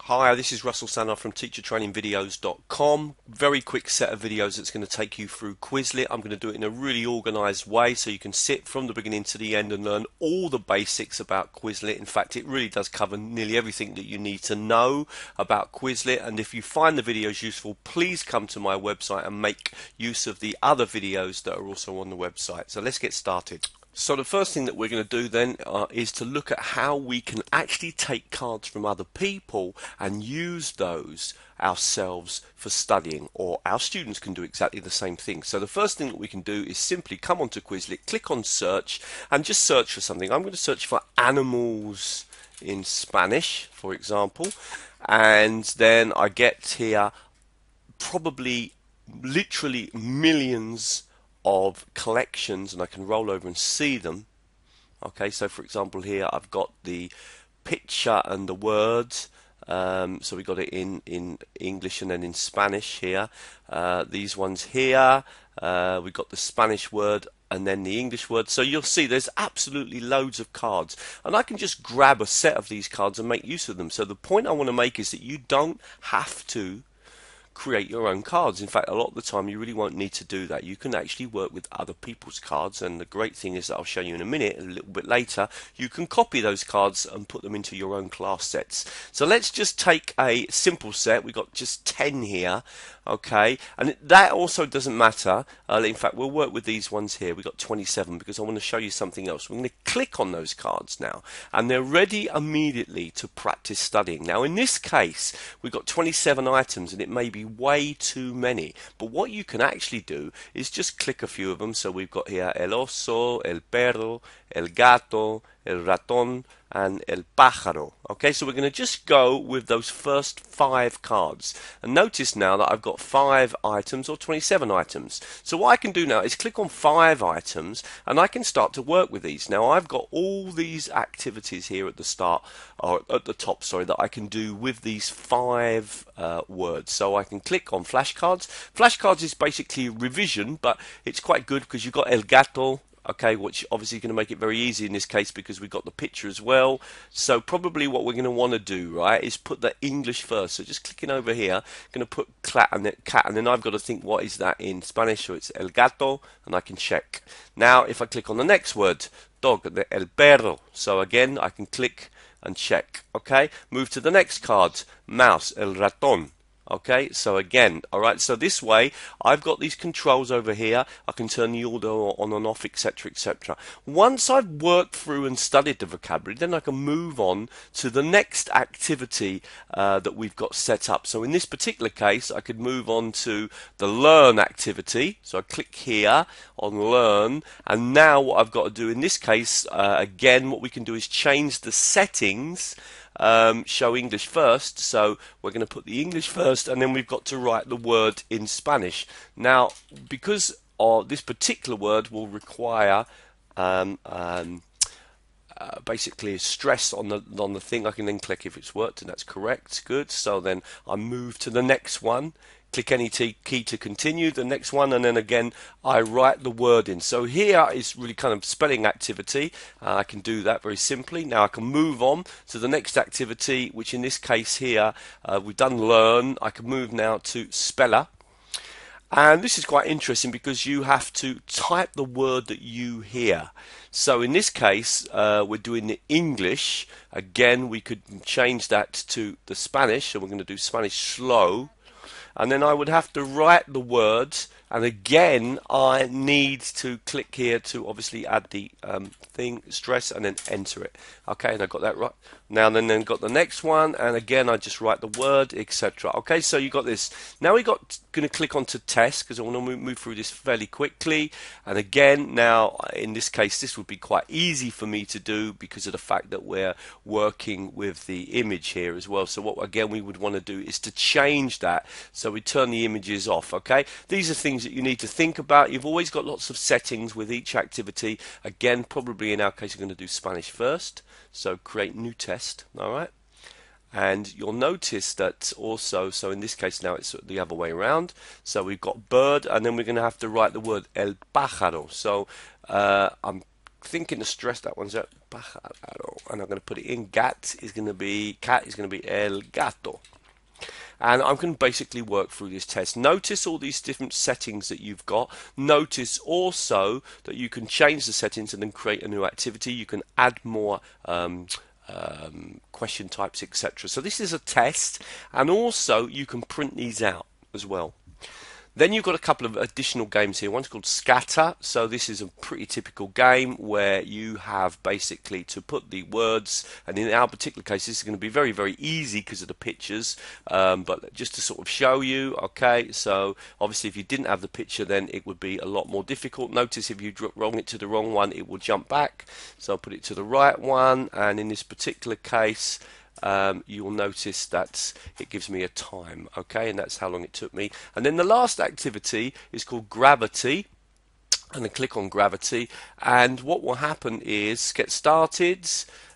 Hi, this is Russell Stannard from teachertrainingvideos.com. Very quick set of videos that's going to take you through Quizlet. I'm going to do it in a really organized way so you can sit from the beginning to the end and learn all the basics about Quizlet. In fact, it really does cover nearly everything that you need to know about Quizlet. And if you find the videos useful, please come to my website and make use of the other videos that are also on the website. So let's get started. So the first thing that we're going to do then is to look at how we can actually take cards from other people and use those ourselves for studying, or our students can do exactly the same thing. So the first thing that we can do is simply come onto Quizlet, click on search and just search for something. I'm going to search for animals in Spanish, for example, and then I get here probably literally millions of collections, and I can roll over and see them. Okay, so for example here I've got the picture and the words, so we got it in English and then in Spanish here. These ones here, we got the Spanish word and then the English word. So you'll see there's absolutely loads of cards, and I can just grab a set of these cards and make use of them. So the point I want to make is that you don't have to create your own cards. In fact, a lot of the time you really won't need to do that. You can actually work with other people's cards, and the great thing is that I'll show you in a minute, a little bit later, you can copy those cards and put them into your own class sets. So let's just take a simple set. We've got just 10 here, okay, and that also doesn't matter. In fact, we'll work with these ones here. We've got 27 because I want to show you something else. We're going to click on those cards now, and they're ready immediately to practice studying. Now in this case we've got 27 items, and it may be way too many, but what you can actually do is just click a few of them. So we've got here el oso, el perro, el gato, el ratón, and el pájaro. Okay, so we're going to just go with those first 5 cards, and notice now that I've got 5 items or 27 items. So what I can do now is click on 5 items and I can start to work with these. Now I've got all these activities here at the start, or at the top, sorry, that I can do with these 5 words. So I can click on flashcards. Flashcards is basically revision, but it's quite good because you've got el gato, okay, which obviously is going to make it very easy in this case because we've got the picture as well. So probably what we're going to want to do, right, is put the English first. So just clicking over here, going to put cat, and then I've got to think what is that in Spanish. So it's el gato, and I can check. Now if I click on the next word, dog, the el perro. So again I can click and check. Okay, move to the next card, mouse, el ratón. Okay, so again, alright, so this way I've got these controls over here. I can turn the order on and off, etc, etc. Once I've worked through and studied the vocabulary, then I can move on to the next activity that we've got set up. So in this particular case I could move on to the learn activity. So I click here on learn, and now what I've got to do in this case, again, what we can do is change the settings. Show English first, so we're going to put the English first, and then we've got to write the word in Spanish. Now because this particular word will require basically a stress on the thing, I can then click if it's worked, and that's correct, good. So then I move to the next one, click any key to continue, the next one, and then again I write the word in. So here is really kind of spelling activity. I can do that very simply. Now I can move on to the next activity, which in this case here we've done learn. I can move now to speller. And this is quite interesting because you have to type the word that you hear. So in this case we're doing the English. Again, we could change that to the Spanish, so we're going to do Spanish slow. And then I would have to write the words, and again I need to click here to obviously add the thing, stress, and then enter it. Okay, and I got that right. Now then got the next one, and again I just write the word, etc. Okay, so you got this. Now we got going to click on to test because I want to move through this fairly quickly. And again, now in this case this would be quite easy for me to do because of the fact that we're working with the image here as well. So what again we would want to do is to change that, so we turn the images off. Okay, these are things that you need to think about. You've always got lots of settings with each activity. Again, probably in our case we're going to do Spanish first, so create new test. Alright, and you'll notice that also, so in this case now it's the other way around. So we've got bird, and then we're going to have to write the word el pájaro. So I'm thinking the stress, that one's out. And I'm going to put it in. Cat is going to be el gato. And I'm going to basically work through this test. Notice all these different settings that you've got. Notice also that you can change the settings and then create a new activity. You can add more question types, etc. So this is a test, and also you can print these out as well. Then you've got a couple of additional games here. One's called Scatter. So this is a pretty typical game where you have basically to put the words, and in our particular case this is going to be very, very easy because of the pictures, but just to sort of show you, okay, so obviously if you didn't have the picture then it would be a lot more difficult. Notice if you drop it to the wrong one it will jump back, so I'll put it to the right one, and in this particular case you will notice that it gives me a time, okay, and that's how long it took me. And then the last activity is called Gravity, and then click on Gravity, and what will happen is get started,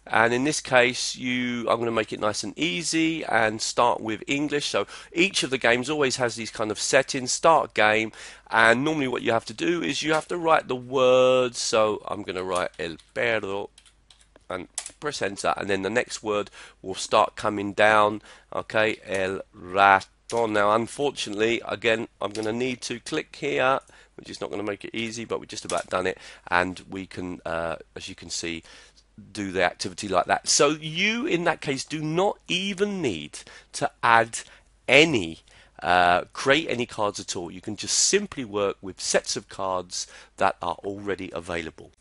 and in this case I'm going to make it nice and easy and start with English. So each of the games always has these kind of settings. Start game, and normally what you have to do is you have to write the words. So I'm going to write el perro and press enter, and then the next word will start coming down, okay, el raton. Now unfortunately again I'm going to need to click here, which is not going to make it easy, but we've just about done it, and we can as you can see do the activity like that. So you in that case do not even need to add any create any cards at all. You can just simply work with sets of cards that are already available.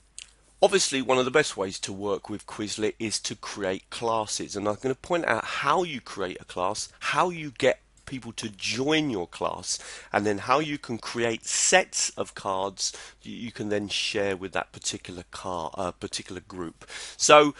Obviously, one of the best ways to work with Quizlet is to create classes, and I'm going to point out how you create a class, how you get people to join your class, and then how you can create sets of cards you can then share with that particular group. So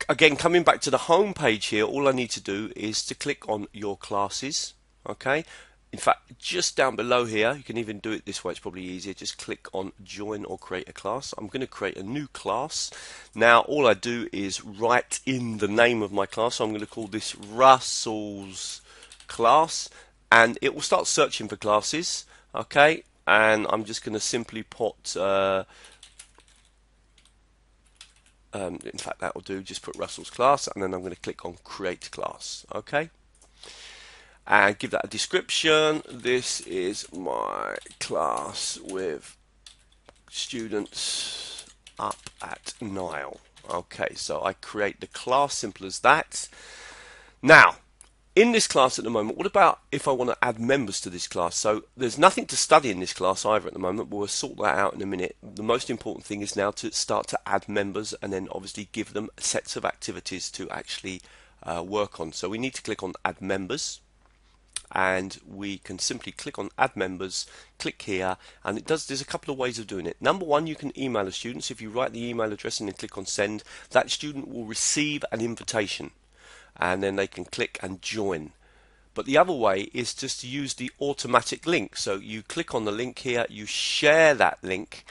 again, coming back to the home page here, all I need to do is to click on your classes, okay. In fact, just down below here, you can even do it this way, it's probably easier. Just click on join or create a class. I'm going to create a new class. Now, all I do is write in the name of my class. So I'm going to call this Russell's class, and it will start searching for classes, okay? And I'm just going to simply put, in fact, that will do. Just put Russell's class, and then I'm going to click on create class, okay? And give that a description. This is my class with students up at Nile. Okay, so I create the class, simple as that. Now, in this class at the moment, what about if I want to add members to this class? So there's nothing to study in this class either at the moment, but we'll sort that out in a minute. The most important thing is now to start to add members, and then obviously give them sets of activities to actually work on. So we need to click on add members, and we can simply click on add members, click here, and there's a couple of ways of doing it. Number one, you can email a student. So if you write the email address and then click on send, that student will receive an invitation, and then they can click and join. But the other way is just to use the automatic link. So you click on the link here, you share that link.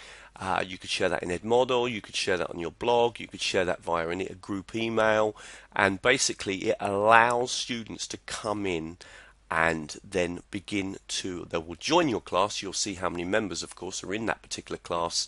You could share that in Edmodo, you could share that on your blog, you could share that via a group email, and basically it allows students to come in and then they will join your class. You'll see how many members, of course, are in that particular class,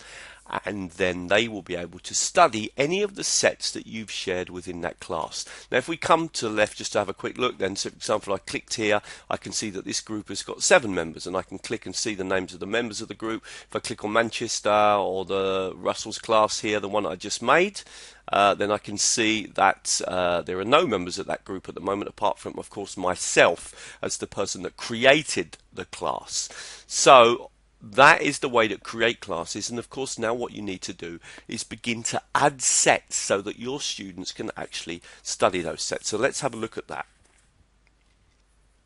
and then they will be able to study any of the sets that you've shared within that class. Now, if we come to the left just to have a quick look, then, so for example, I clicked here, I can see that this group has got 7 members, and I can click and see the names of the members of the group. If I click on Manchester or the Russell's class here, the one I just made, then I can see that there are no members of that group at the moment, apart from, of course, myself as the person that created the class. So that is the way to create classes, and of course now what you need to do is begin to add sets so that your students can actually study those sets. So let's have a look at that.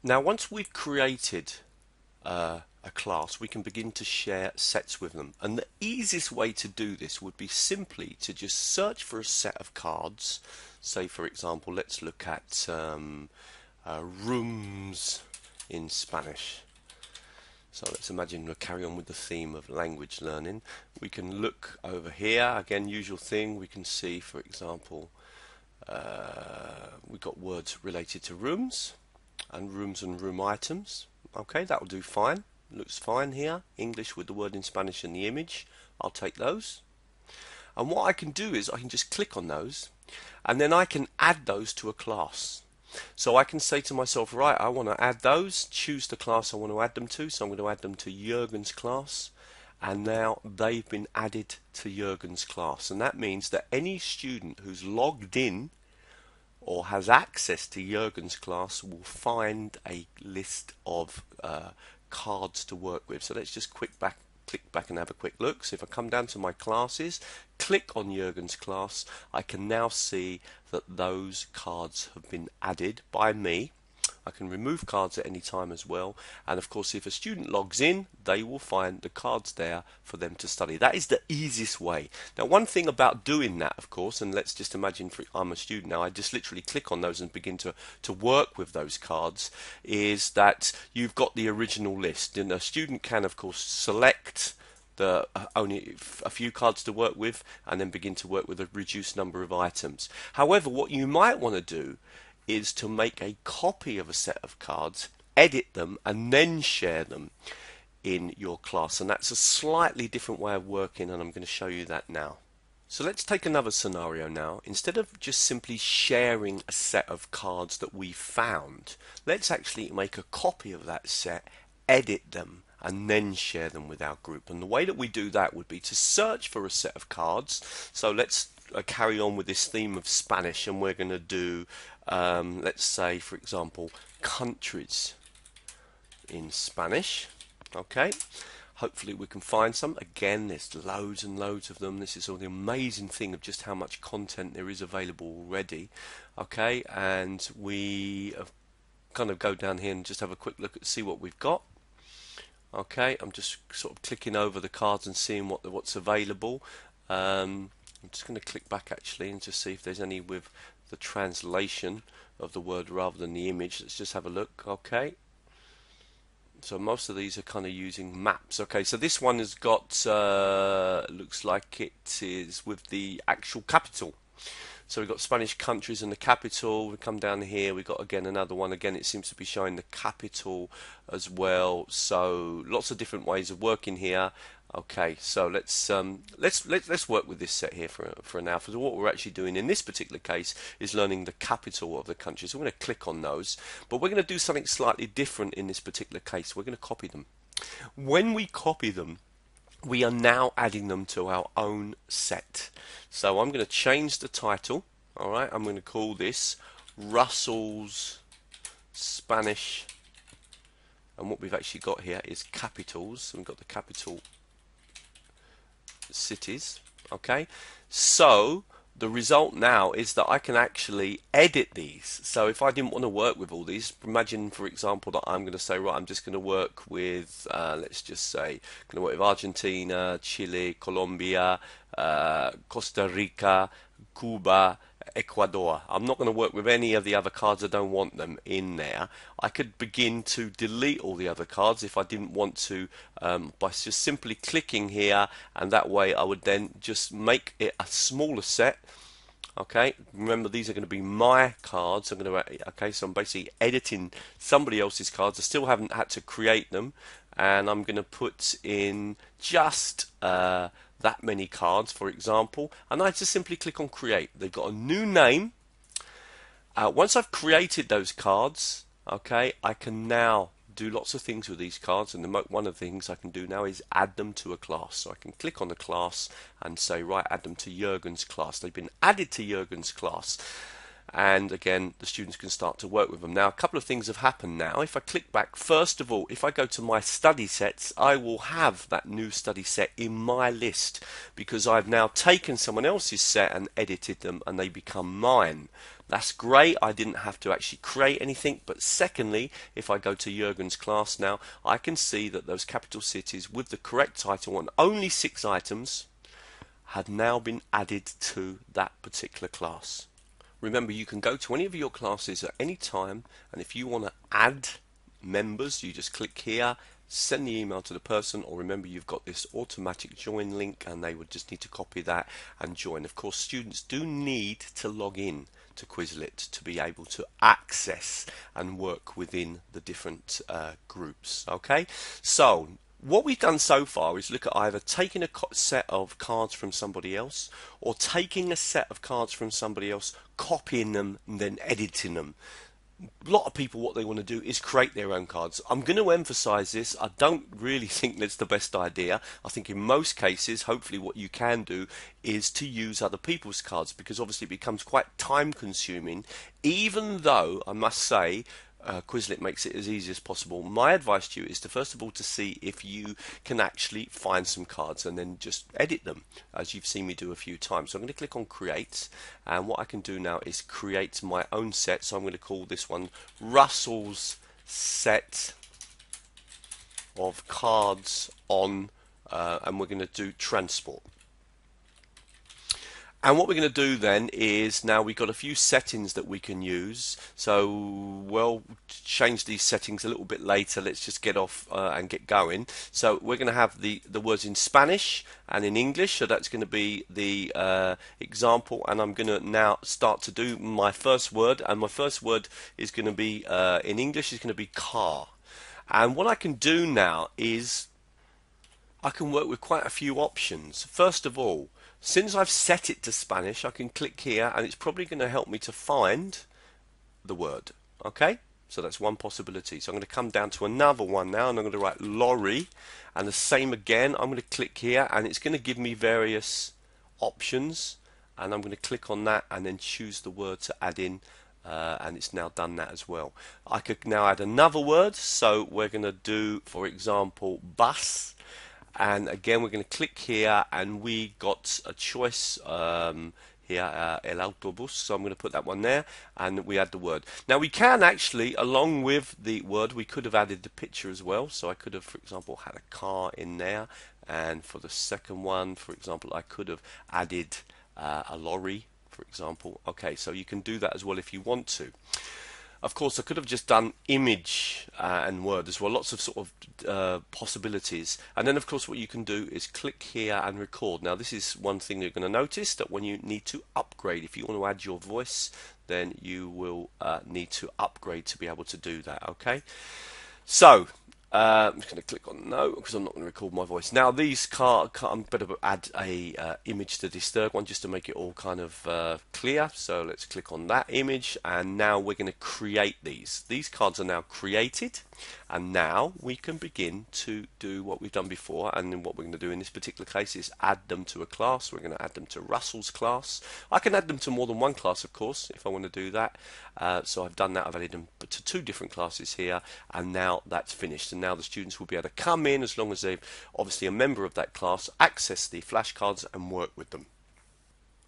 Now, once we've created a class, we can begin to share sets with them, and the easiest way to do this would be simply to just search for a set of cards. Say, for example, let's look at rooms in Spanish. So let's imagine we'll carry on with the theme of language learning. We can look over here, again, usual thing. We can see, for example, we've got words related to rooms and room items. Okay, that will do fine. Looks fine here. English with the word in Spanish and the image. I'll take those. And what I can do is I can just click on those, and then I can add those to a class. So I can say to myself, right, I want to add those, choose the class I want to add them to. So I'm going to add them to Jürgen's class. And now they've been added to Jürgen's class. And that means that any student who's logged in or has access to Jürgen's class will find a list of cards to work with. So let's just click back and have a quick look. So if I come down to my classes, click on Jürgen's class, I can now see that those cards have been added by me. I can remove cards at any time as well, and of course if a student logs in, they will find the cards there for them to study. That is the easiest way. Now one thing about doing that, of course, and let's just imagine I'm a student now, I just literally click on those and begin to work with those cards, is that you've got the original list, and a student can of course select the only a few cards to work with and then begin to work with a reduced number of items. However, what you might want to do is to make a copy of a set of cards, edit them, and then share them in your class. And that's a slightly different way of working, and I'm going to show you that now. So let's take another scenario now. Instead of just simply sharing a set of cards that we found, let's actually make a copy of that set, edit them, and then share them with our group. And the way that we do that would be to search for a set of cards. So let's carry on with this theme of Spanish, and we're going to do let's say, for example, countries in Spanish. Okay, hopefully we can find some. Again, there's loads and loads of them. This is all the amazing thing of just how much content there is available already. Okay, and we kind of go down here and just have a quick look at see what we've got. Okay, I'm just sort of clicking over the cards and seeing what's available. I'm just going to click back actually and just see if there's any with the translation of the word rather than the image. Let's just have a look. Okay, so most of these are kind of using maps. Okay, so this one has got looks like it is with the actual capital. So we've got Spanish countries and the capital. We come down here, we've got again another one. Again, it seems to be showing the capital as well. So lots of different ways of working here. Okay, so let's work with this set here for now. For what we're actually doing in this particular case is learning the capital of the country. So we're going to click on those, but we're going to do something slightly different in this particular case. We're going to copy them. When we copy them, we are now adding them to our own set. So I'm going to change the title. All right, I'm going to call this Russell's Spanish, and what we've actually got here is capitals. So we've got the capital cities. Okay, so the result now is that I can actually edit these. So if I didn't want to work with all these, imagine for example that I'm going to say, right, I'm just going to work with let's just say going to work with Argentina, Chile, Colombia, Costa Rica, Cuba, Ecuador. I'm not going to work with any of the other cards. I don't want them in there. I could begin to delete all the other cards if I didn't want to by just simply clicking here, and that way I would then just make it a smaller set. Okay, remember these are going to be my cards. I'm going to okay, so I'm basically editing somebody else's cards. I still haven't had to create them, and I'm going to put in just that many cards, for example, and I just simply click on create. They've got a new name. Once I've created those cards, okay, I can now do lots of things with these cards, and one of the things I can do now is add them to a class. So I can click on the class and say, right, add them to Jürgen's class. They've been added to Jürgen's class. And again, the students can start to work with them. Now, a couple of things have happened now. If I click back, first of all, if I go to my study sets, I will have that new study set in my list because I've now taken someone else's set and edited them and they become mine. That's great. I didn't have to actually create anything. But secondly, if I go to Jürgen's class now, I can see that those capital cities with the correct title and only 6 items had now been added to that particular class. Remember, you can go to any of your classes at any time, and if you want to add members, you just click here, send the email to the person, or remember you've got this automatic join link and they would just need to copy that and join. Of course, students do need to log in to Quizlet to be able to access and work within the different groups. Okay, so What we've done so far is look at either taking a set of cards from somebody else or taking a set of cards from somebody else, copying them and then editing them. A lot of people, what they want to do is create their own cards. I'm going to emphasize this. I don't really think that's the best idea. I think in most cases, hopefully what you can do is to use other people's cards, because obviously it becomes quite time consuming, even though I must say Quizlet makes it as easy as possible. My advice to you is to first of all to see if you can actually find some cards and then just edit them, as you've seen me do a few times. So I'm going to click on create, and what I can do now is create my own set. So I'm going to call this one Russell's set of cards on, and we're going to do transport. And what we're going to do then is, now we've got a few settings that we can use. So we'll change these settings a little bit later. Let's just get off and get going. So we're going to have the words in Spanish and in English. So that's going to be the example. And I'm going to now start to do my first word. And my first word is going to be, in English, is going to be car. And what I can do now is I can work with quite a few options. First of all, since I've set it to Spanish, I can click here and it's probably going to help me to find the word. Okay, so that's one possibility. So I'm going to come down to another one now, and I'm going to write lorry, and the same again. I'm going to click here and it's going to give me various options, and I'm going to click on that and then choose the word to add in, and it's now done that as well. I could now add another word, so we're going to do, for example, bus. And again, we're going to click here, and we got a choice here, el autobus. So I'm going to put that one there, and we add the word. Now we can actually, along with the word, we could have added the picture as well. So I could have, for example, had a car in there, and for the second one, for example, I could have added a lorry, for example. Okay, so you can do that as well if you want to. Of course, I could have just done image and word as well. Lots of sort of possibilities. And then, of course, what you can do is click here and record. Now, this is one thing you're going to notice, that when you need to upgrade, if you want to add your voice, then you will need to upgrade to be able to do that. Okay. So I'm just going to click on no, because I'm not going to record my voice. Now these I'm better add a image to this third one just to make it all kind of clear. So let's click on that image, and now we're going to create these. These cards are now created, and now we can begin to do what we've done before. And then what we're going to do in this particular case is add them to a class. We're going to add them to Russell's class. I can add them to more than one class, of course, if I want to do that. So I've done that. I've added them to 2 different classes here, and now that's finished. And now the students will be able to come in, as long as they're obviously a member of that class, access the flashcards and work with them.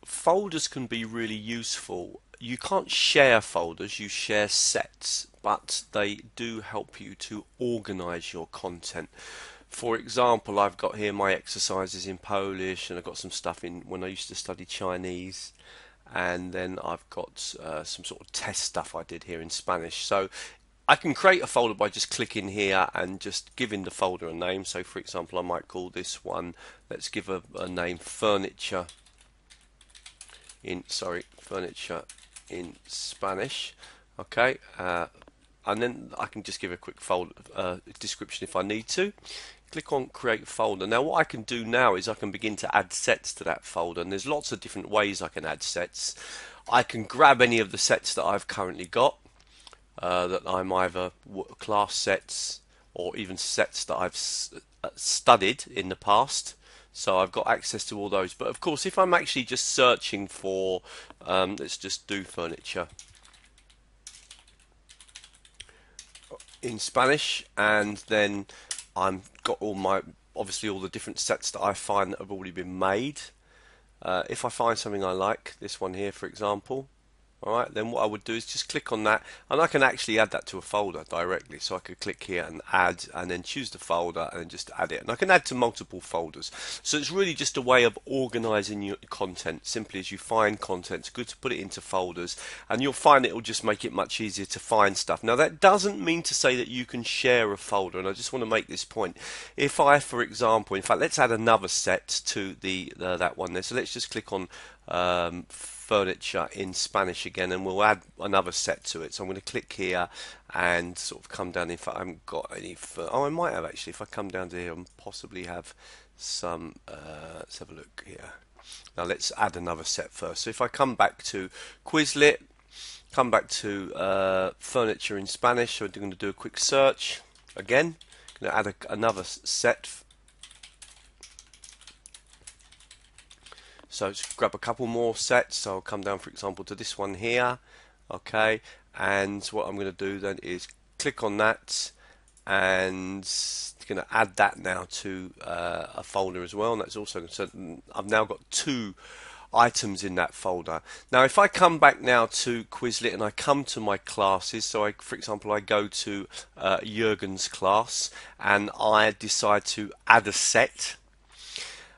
Folders can be really useful. You can't share folders, you share sets, but they do help you to organize your content. For example, I've got here my exercises in Polish, and I've got some stuff in when I used to study Chinese, and then I've got some sort of test stuff I did here in Spanish. So I can create a folder by just clicking here and just giving the folder a name. So for example, I might call this one, let's give a name, furniture in Spanish. Okay, and then I can just give a quick folder description if I need to. Click on create folder. Now what I can do now is I can begin to add sets to that folder, and there's lots of different ways I can add sets. I can grab any of the sets that I've currently got, that I'm either class sets or even sets that I've studied in the past. So I've got access to all those. But of course, if I'm actually just searching for, let's just do furniture in Spanish, and then I've got obviously all the different sets that I find that have already been made. If I find something I like, this one here for example, alright, then what I would do is just click on that, and I can actually add that to a folder directly. So I could click here and add, and then choose the folder and then just add it, and I can add to multiple folders. So it's really just a way of organizing your content. Simply as you find content, it's good to put it into folders, and you'll find it will just make it much easier to find stuff. Now that doesn't mean to say that you can share a folder, and I just want to make this point. If I, for example, in fact let's add another set to that one there. So let's just click on furniture in Spanish again, and we'll add another set to it. So I'm going to click here and sort of come down. If I haven't got any, oh, I might have actually. If I come down to here and possibly have some, let's have a look here. Now let's add another set first. So if I come back to Quizlet, come back to furniture in Spanish, so we're going to do a quick search again. Going to add another set. So let's grab a couple more sets. So I'll come down, for example, to this one here. Okay, and what I'm going to do then is click on that, and going to add that now to a folder as well. And that's also, so I've now got 2 items in that folder. Now if I come back now to Quizlet and I come to my classes, so for example I go to Jürgen's class and I decide to add a set,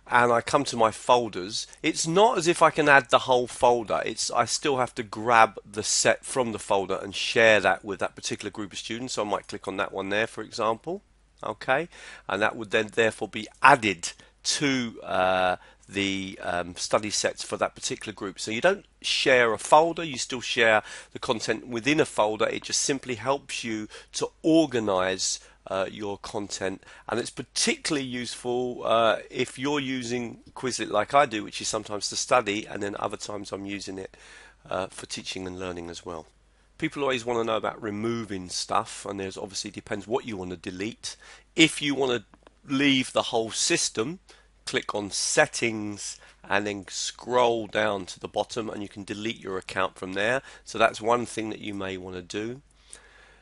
and I come to my folders, it's not as if I can add the whole folder. I still have to grab the set from the folder and share that with that particular group of students. So I might click on that one there, for example. Okay, and that would then therefore be added to the study sets for that particular group. So you don't share a folder, you still share the content within a folder. It just simply helps you to organize your content, and it's particularly useful if you're using Quizlet like I do, which is sometimes to study, and then other times I'm using it for teaching and learning as well. People always want to know about removing stuff, and there's obviously depends what you want to delete. If you want to leave the whole system, click on settings and then scroll down to the bottom and you can delete your account from there. So that's one thing that you may want to do.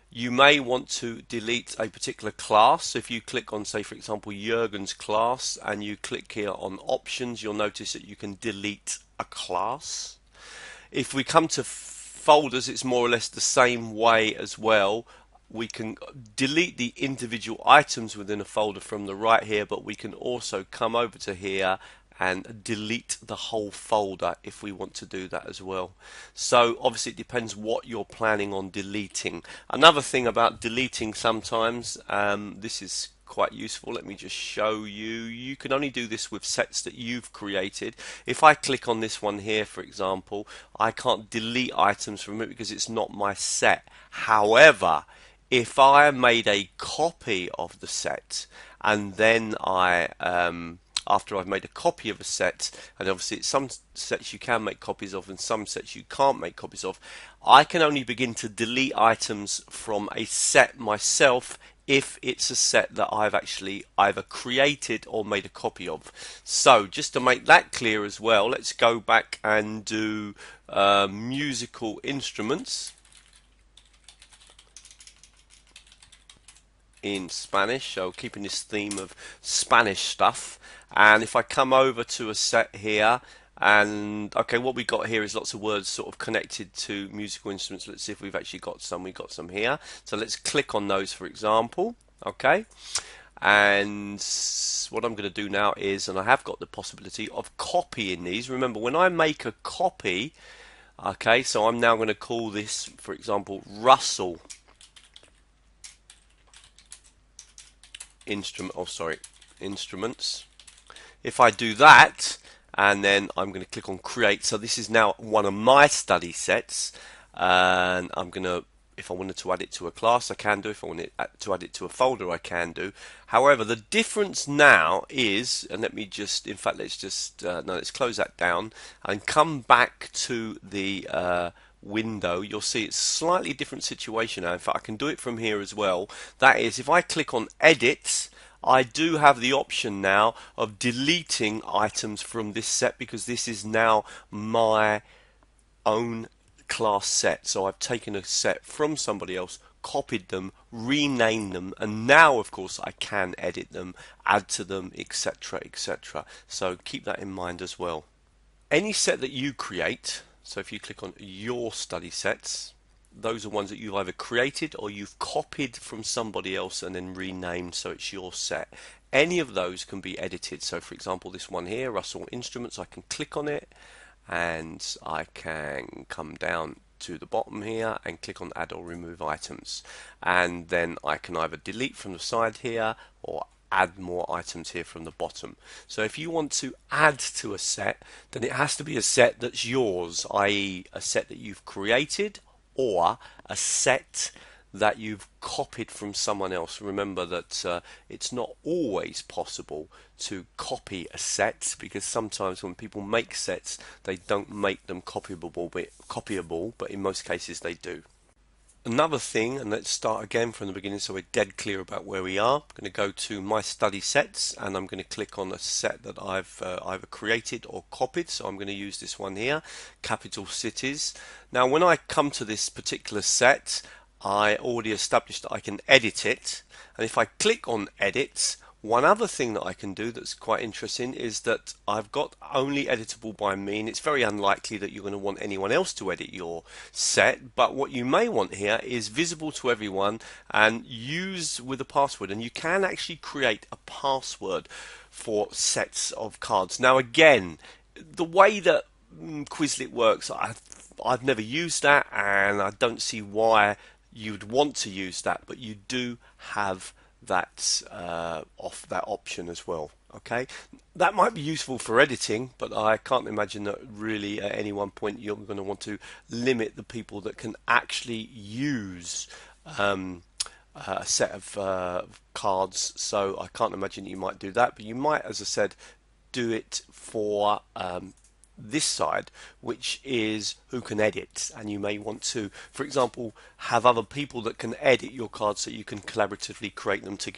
You may want to delete a particular class. So if you click on, say for example, Jürgen's class, and you click here on options, you'll notice that you can delete a class. If we come to folders, it's more or less the same way as well. We can delete the individual items within a folder from the right here, but we can also come over to here and delete the whole folder if we want to do that as well. So obviously it depends what you're planning on deleting. Another thing about deleting sometimes, this is quite useful. Let me just show you. You can only do this with sets that you've created. If I click on this one here, for example, I can't delete items from it because it's not my set. However, if I made a copy of the set and then after I've made a copy of a set, and obviously some sets you can make copies of and some sets you can't make copies of, I can only begin to delete items from a set myself if it's a set that I've actually either created or made a copy of. So just to make that clear as well, let's go back and do musical instruments in Spanish, so keeping this theme of Spanish stuff. And if I come over to a set here, and okay, what we got here is lots of words sort of connected to musical instruments. Let's see if we've actually got some. We've got some here, so let's click on those, for example. Okay, and what I'm going to do now is, and I have got the possibility of copying these. Remember, when I make a copy, okay, so I'm now going to call this, for example, Russell instruments. If I do that, and then I'm going to click on create, so this is now one of my study sets, and I'm going to, if I wanted to add it to a class, I can do. If I wanted to add it to a folder, I can do. However, the difference now is, and let me just, in fact, let's just no, let's close that down and come back to the window. You'll see it's a slightly different situation now. In fact, I can do it from here as well. That is, if I click on edit, I do have the option now of deleting items from this set, because this is now my own class set. So I've taken a set from somebody else, copied them, renamed them, and now of course I can edit them, add to them, etc., etc. So keep that in mind as well. Any set that you create, so if you click on your study sets, those are ones that you've either created or you've copied from somebody else and then renamed so it's your set. Any of those can be edited. So for example, this one here, Russell Instruments, I can click on it and I can come down to the bottom here and click on add or remove items, and then I can either delete from the side here or add more items here from the bottom. So if you want to add to a set, then it has to be a set that's yours, i.e. a set that you've created or a set that you've copied from someone else. Remember that it's not always possible to copy a set, because sometimes when people make sets they don't make them copyable, but in most cases they do. Another thing, and let's start again from the beginning so we're dead clear about where we are. I'm going to go to my study sets and I'm going to click on a set that I've either created or copied. So I'm going to use this one here, Capital Cities. Now when I come to this particular set, I already established that I can edit it, and if I click on edit, one other thing that I can do that's quite interesting is that I've got only editable by me, and it's very unlikely that you're going to want anyone else to edit your set, but what you may want here is visible to everyone and use with a password, and you can actually create a password for sets of cards. Now again, the way that Quizlet works, I've never used that and I don't see why you'd want to use that, but you do have that that option as well. Okay, that might be useful for editing, but I can't imagine that really at any one point you're going to want to limit the people that can actually use a set of cards. So I can't imagine you might do that, but you might, as I said, do it for this side, which is who can edit, and you may want to, for example, have other people that can edit your cards so you can collaboratively create them together.